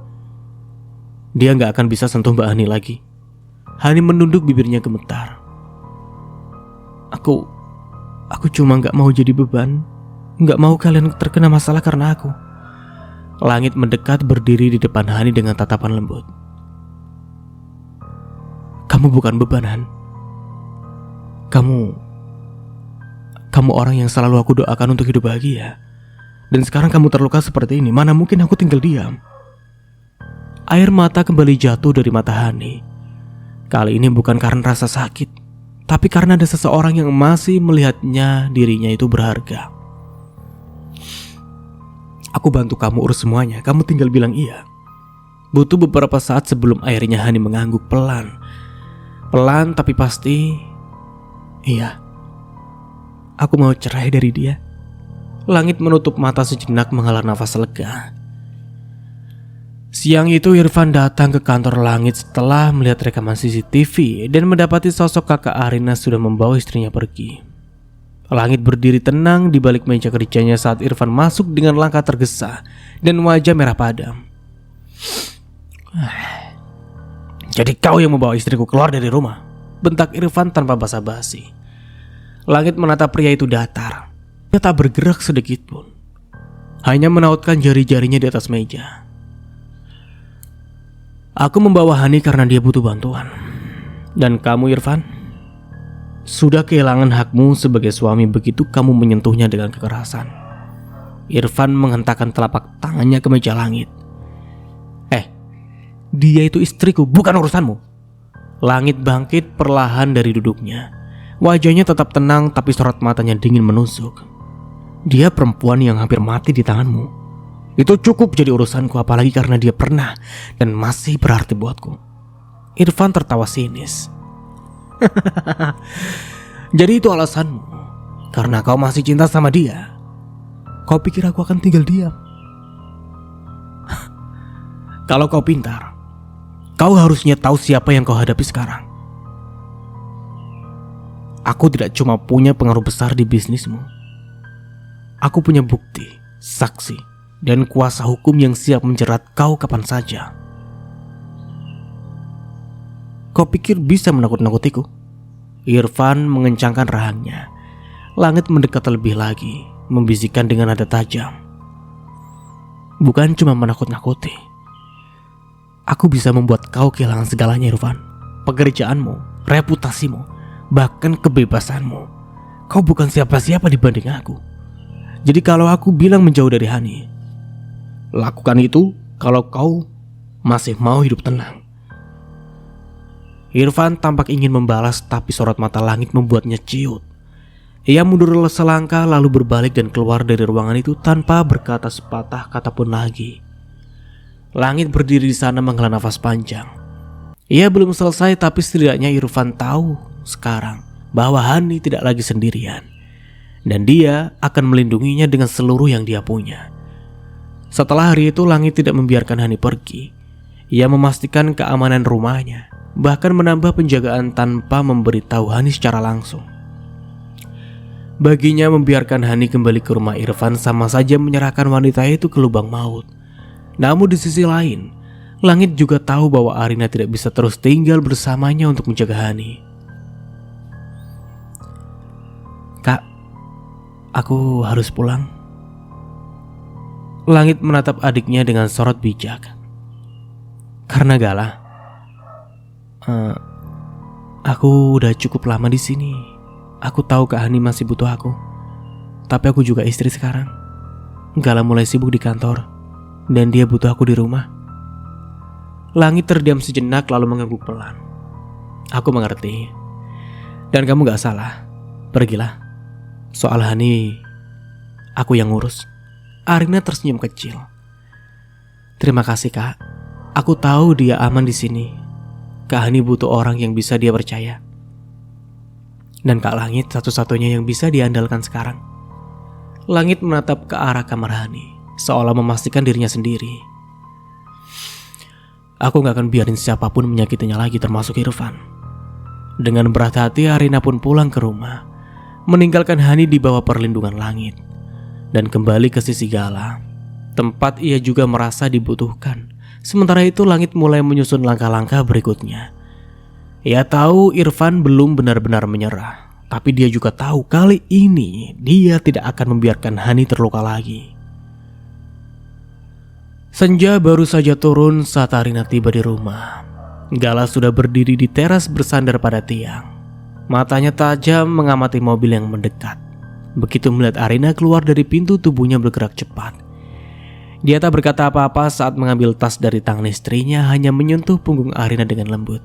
Dia gak akan bisa sentuh Mbak Hani lagi. Hani menunduk, bibirnya gemetar. Aku cuma gak mau jadi beban. Gak mau kalian terkena masalah karena aku. Langit mendekat berdiri di depan Hani dengan tatapan lembut. Kamu bukan beban, Han. Kamu orang yang selalu aku doakan untuk hidup bahagia. Dan sekarang kamu terluka seperti ini, mana mungkin aku tinggal diam. Air mata kembali jatuh dari mata Hani. Kali ini bukan karena rasa sakit, tapi karena ada seseorang yang masih melihatnya dirinya itu berharga. Aku bantu kamu urus semuanya, kamu tinggal bilang iya. Butuh beberapa saat sebelum akhirnya Hani mengangguk pelan. Pelan tapi pasti. Iya, aku mau cerai dari dia. Langit menutup mata sejenak menghela nafas lega. Siang itu Irfan datang ke kantor Langit setelah melihat rekaman CCTV dan mendapati sosok kakak Arina sudah membawa istrinya pergi. Langit berdiri tenang di balik meja kerjanya saat Irfan masuk dengan langkah tergesa dan wajah merah padam. Jadi kau yang membawa istriku keluar dari rumah? Bentak Irfan tanpa basa-basi. Langit menatap pria itu datar. Dia tak bergerak sedikit pun. Hanya menautkan jari-jarinya di atas meja. Aku membawa Hani karena dia butuh bantuan. Dan kamu Irfan, sudah kehilangan hakmu sebagai suami begitu kamu menyentuhnya dengan kekerasan. Irfan menghentakkan telapak tangannya ke meja Langit. Dia itu istriku, bukan urusanmu. Langit bangkit perlahan dari duduknya. Wajahnya tetap tenang tapi sorot matanya dingin menusuk. Dia perempuan yang hampir mati di tanganmu. Itu cukup jadi urusanku, apalagi karena dia pernah dan masih berarti buatku. Irfan tertawa sinis. Jadi itu alasanmu? Karena kau masih cinta sama dia? Kau pikir aku akan tinggal diam? Kalau kau pintar, kau harusnya tahu siapa yang kau hadapi sekarang. Aku tidak cuma punya pengaruh besar di bisnismu. Aku punya bukti, saksi, dan kuasa hukum yang siap menjerat kau kapan saja. Kau pikir bisa menakut-nakutiku? Irfan mengencangkan rahangnya. Langit mendekat lebih lagi, membisikkan dengan nada tajam. Bukan cuma menakut-nakuti. Aku bisa membuat kau kehilangan segalanya Irfan. Pekerjaanmu, reputasimu, bahkan kebebasanmu. Kau bukan siapa-siapa dibanding aku. Jadi kalau aku bilang menjauh dari Hani, lakukan itu kalau kau masih mau hidup tenang. Irfan tampak ingin membalas tapi sorot mata Langit membuatnya ciut. Ia mundur selangkah lalu berbalik dan keluar dari ruangan itu tanpa berkata sepatah kata pun lagi. Langit berdiri di sana menghela nafas panjang. Ia belum selesai tapi setidaknya Irfan tahu sekarang bahwa Hani tidak lagi sendirian. Dan dia akan melindunginya dengan seluruh yang dia punya. Setelah hari itu Langit tidak membiarkan Hani pergi. Ia memastikan keamanan rumahnya, bahkan menambah penjagaan tanpa memberitahu Hani secara langsung. Baginya membiarkan Hani kembali ke rumah Irfan sama saja menyerahkan wanita itu ke lubang maut. Namun di sisi lain, Langit juga tahu bahwa Arina tidak bisa terus tinggal bersamanya untuk menjaga Hani. Kak, aku harus pulang. Langit menatap adiknya dengan sorot bijak. Karena Galah, aku udah cukup lama di sini. Aku tahu Kak Hani masih butuh aku. Tapi aku juga istri sekarang. Galah mulai sibuk di kantor dan dia butuh aku di rumah. Langit terdiam sejenak lalu mengangguk pelan. Aku mengerti. Dan kamu gak salah. Pergilah. Soal Hani, aku yang ngurus. Arina tersenyum kecil. Terima kasih Kak. Aku tahu dia aman di sini. Kak Hani butuh orang yang bisa dia percaya. Dan Kak Langit satu-satunya yang bisa diandalkan sekarang. Langit menatap ke arah kamar Hani, seolah memastikan dirinya sendiri. Aku gak akan biarin siapapun menyakitinya lagi, termasuk Irfan. Dengan berat hati Arina pun pulang ke rumah, meninggalkan Hani di bawah perlindungan Langit, dan kembali ke sisi Galah, tempat ia juga merasa dibutuhkan. Sementara itu Langit mulai menyusun langkah-langkah berikutnya. Ia tahu Irfan belum benar-benar menyerah, tapi dia juga tahu kali ini dia tidak akan membiarkan Hani terluka lagi. Senja baru saja turun saat Arina tiba di rumah. Galah sudah berdiri di teras bersandar pada tiang. Matanya tajam mengamati mobil yang mendekat. Begitu melihat Arina keluar dari pintu, tubuhnya bergerak cepat. Dia tak berkata apa-apa saat mengambil tas dari tangan istrinya, hanya menyentuh punggung Arina dengan lembut,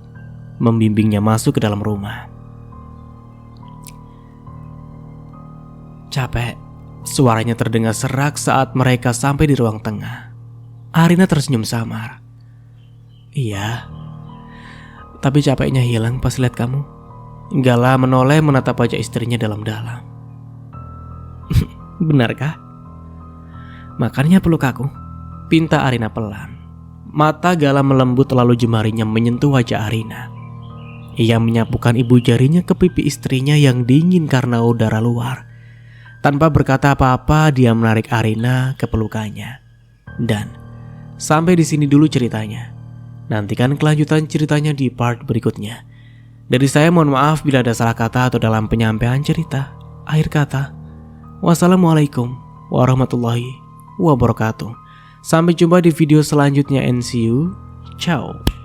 membimbingnya masuk ke dalam rumah. Capek, suaranya terdengar serak saat mereka sampai di ruang tengah. Arina tersenyum samar. Iya, tapi capeknya hilang pas lihat kamu. Galah menoleh menatap wajah istrinya dalam-dalam. Benarkah? Makanya peluk aku, pinta Arina pelan. Mata Gala melembut lalu jemarinya menyentuh wajah Arina. Ia menyapukan ibu jarinya ke pipi istrinya yang dingin karena udara luar. Tanpa berkata apa-apa, dia menarik Arina ke pelukannya. Dan sampai di sini dulu ceritanya. Nantikan kelanjutan ceritanya di part berikutnya. Dari saya mohon maaf bila ada salah kata atau dalam penyampaian cerita. Akhir kata, wassalamualaikum warahmatullahi wabarakatuh. Sampai jumpa di video selanjutnya and see you. Ciao.